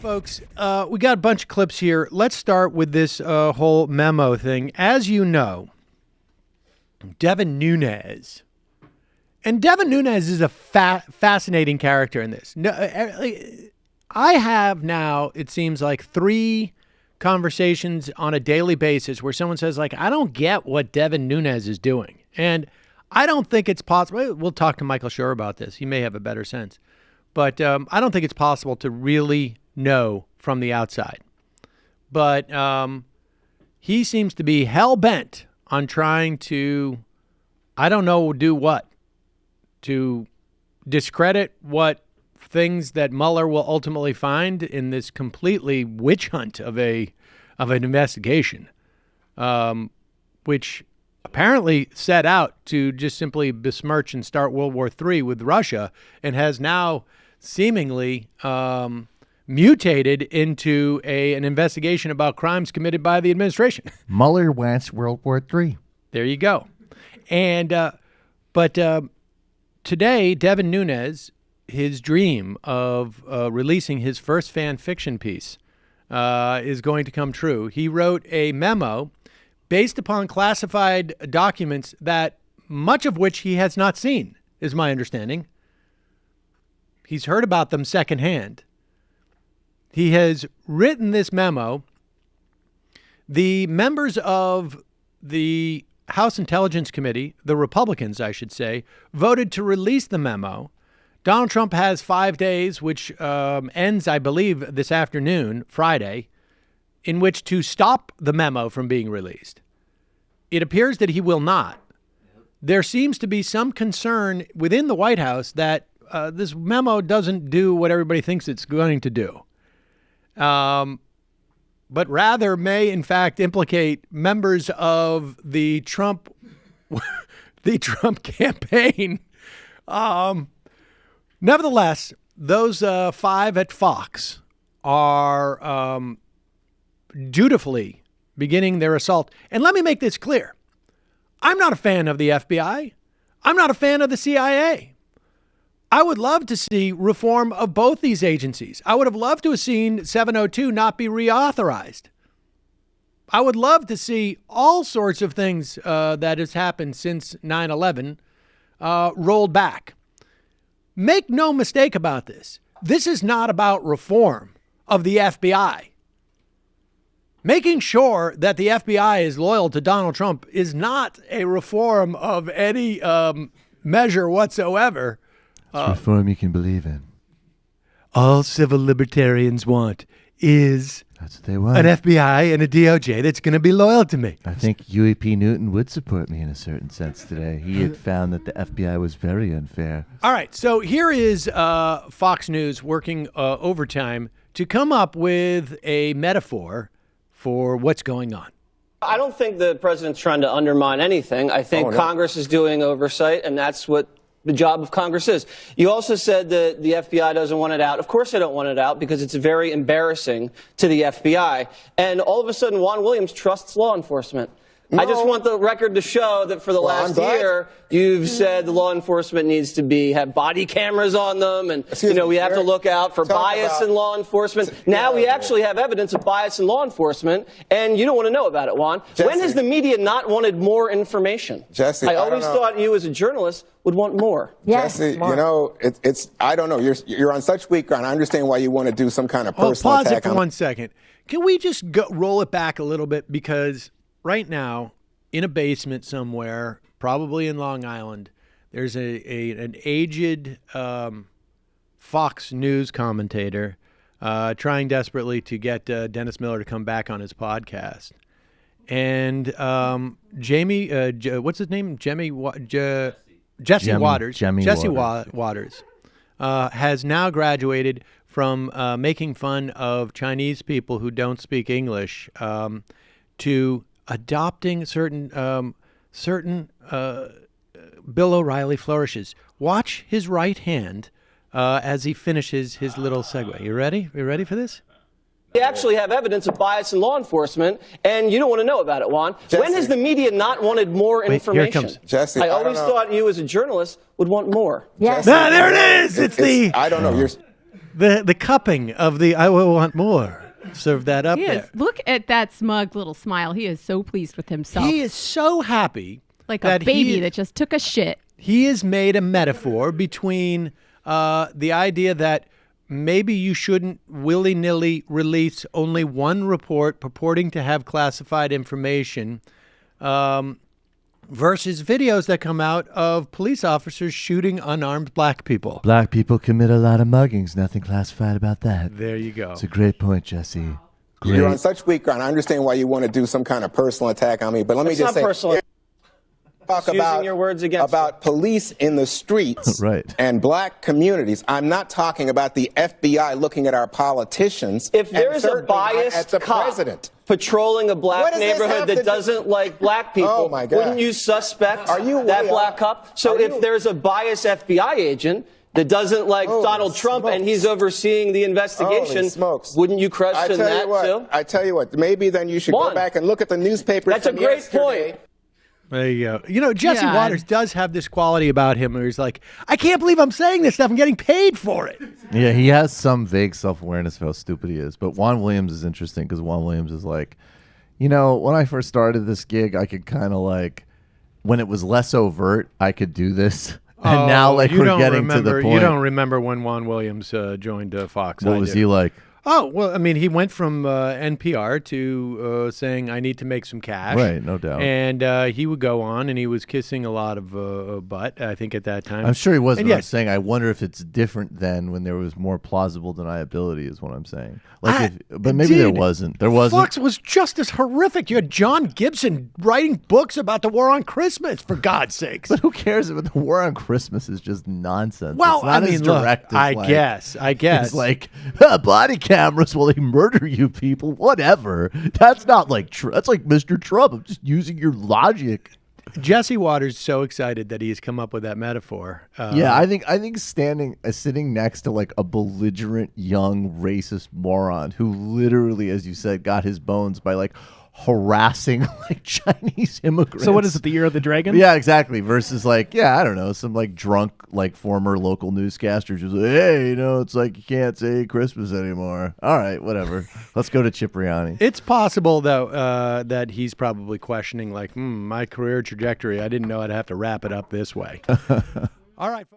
folks, we got a bunch of clips here. Let's start with this whole memo thing. As you know, Devin Nunes. And Devin Nunes is a fascinating character in this. No, I have now, it seems like, 3 conversations on a daily basis where someone says, like, I don't get what Devin Nunes is doing. And I don't think it's possible. We'll talk to Michael Schur about this. He may have a better sense. But I don't think it's possible to really know from the outside. But he seems to be hell-bent on trying to, I don't know, do what? To discredit what things that Mueller will ultimately find in this completely witch hunt of an investigation, which apparently set out to just simply besmirch and start World War III with Russia, and has now seemingly mutated into an investigation about crimes committed by the administration. Mueller wants World War III. There you go. And but today, Devin Nunes, his dream of releasing his first fan fiction piece is going to come true. He wrote a memo based upon classified documents that much of which he has not seen, is my understanding. He's heard about them secondhand. He has written this memo. The members of the House Intelligence Committee, the Republicans, I should say, voted to release the memo. Donald Trump has 5 days, which ends, I believe, this afternoon, Friday, in which to stop the memo from being released. It appears that he will not. There seems to be some concern within the White House that this memo doesn't do what everybody thinks it's going to do, but rather may, in fact, implicate members of the Trump campaign. Nevertheless, those 5 at Fox are dutifully beginning their assault. And let me make this clear. I'm not a fan of the FBI. I'm not a fan of the CIA. I would love to see reform of both these agencies. I would have loved to have seen 702 not be reauthorized. I would love to see all sorts of things that has happened since 9/11 rolled back. Make no mistake about this. This is not about reform of the FBI. Making sure that the FBI is loyal to Donald Trump is not a reform of any measure whatsoever. Reform you can believe in. All civil libertarians want is That's what they want. an FBI and a DOJ that's going to be loyal to me. I think Huey P. Newton would support me in a certain sense today. He had found that the FBI was very unfair. All right, so here is Fox News working overtime to come up with a metaphor for what's going on. I don't think the president's trying to undermine anything. I think Congress is doing oversight, and that's what the job of Congress is. You also said that the FBI doesn't want it out. Of course they don't want it out because it's very embarrassing to the FBI. And all of a sudden, Juan Williams trusts law enforcement. No. I just want the record to show that for the last year, you've said the law enforcement needs to have body cameras on them, and we have to look out for bias in law enforcement. Now we actually have evidence of bias in law enforcement, and you don't want to know about it, Juan. Jesse, when has the media not wanted more information? Jesse, I always thought you as a journalist would want more. Yes, Jesse, it's I don't know. You're on such weak ground. I understand why you want to do some kind of personal attack. Pause it for 1 second. Can we just roll it back a little bit? Because right now, in a basement somewhere, probably in Long Island, there's an aged Fox News commentator trying desperately to get Dennis Miller to come back on his podcast. And Jamie, what's his name? Jesse Waters. Jesse Waters has now graduated from making fun of Chinese people who don't speak English to adopting certain Bill O'Reilly flourishes. Watch his right hand as he finishes his little segue. You ready? You ready for this? We actually have evidence of bias in law enforcement, and you don't want to know about it, Juan. Jesse, when has the media not wanted more information? Here it comes. Jesse, I always thought you as a journalist would want more. Yes. There it is. I don't know. the cupping of the I will want more. Serve that up there. Look at that smug little smile. He is so pleased with himself. He is so happy. Like a baby that just took a shit. He has made a metaphor between the idea that maybe you shouldn't willy-nilly release only one report purporting to have classified information versus videos that come out of police officers shooting unarmed black people. Black people commit a lot of muggings. Nothing classified about that. There you go. It's a great point, Jesse. Great. You're on such weak ground. I understand why you want to do some kind of personal attack on me, but let me just say, personal. talk Using your words against about police in the streets Right. and black communities. I'm not talking about the FBI looking at our politicians. If there's a biased cop president patrolling a black neighborhood that doesn't like black people, Oh my God. wouldn't you suspect Are you that way black off? cop? So if there's a biased FBI agent that doesn't like Holy Donald Trump and smokes. he's overseeing the investigation, Holy smokes. wouldn't you question that too? I tell you what, maybe then you should go back and look at the newspapers. That's a from great yesterday. point. There you go. You know, Jesse Yeah. Waters does have this quality about him where he's like, I can't believe I'm saying this stuff. I'm getting paid for it. Yeah, he has some vague self-awareness of how stupid he is. But Juan Williams is interesting because Juan Williams is like, you know, when I first started this gig, I could kind of like, when it was less overt, I could do this. And now, like, we're getting to the point. You don't remember when Juan Williams joined Fox. What was he like? Oh, well, I mean, he went from NPR to saying, I need to make some cash. Right, no doubt. And he would go on, and he was kissing a lot of butt, I think, at that time. I'm sure he was, And but I'm yes, saying I wonder if it's different then when there was more plausible deniability is what I'm saying. Like, but maybe there Indeed. wasn't. There wasn't. Fox was just as horrific. You had John Gibson writing books about the war on Christmas, for God's sakes. But who cares if the war on Christmas is just nonsense? Well, it's not I mean, as look, direct as I like, guess. It's like body cameras while they murder you people. Whatever. That's not like that's like Mr. Trump. I'm just using your logic. Jesse Waters is so excited that he has come up with that metaphor. Yeah, I think sitting next to like a belligerent young racist moron who literally, as you said, got his bones by like harassing like Chinese immigrants. So what is it, the year of the dragon? Yeah, exactly. Versus like, yeah, I don't know, some like drunk like former local newscaster just like, hey, you know, it's like you can't say Christmas anymore. All right, whatever. Let's go to Cipriani. It's possible though that he's probably questioning like, my career trajectory. I didn't know I'd have to wrap it up this way. All right.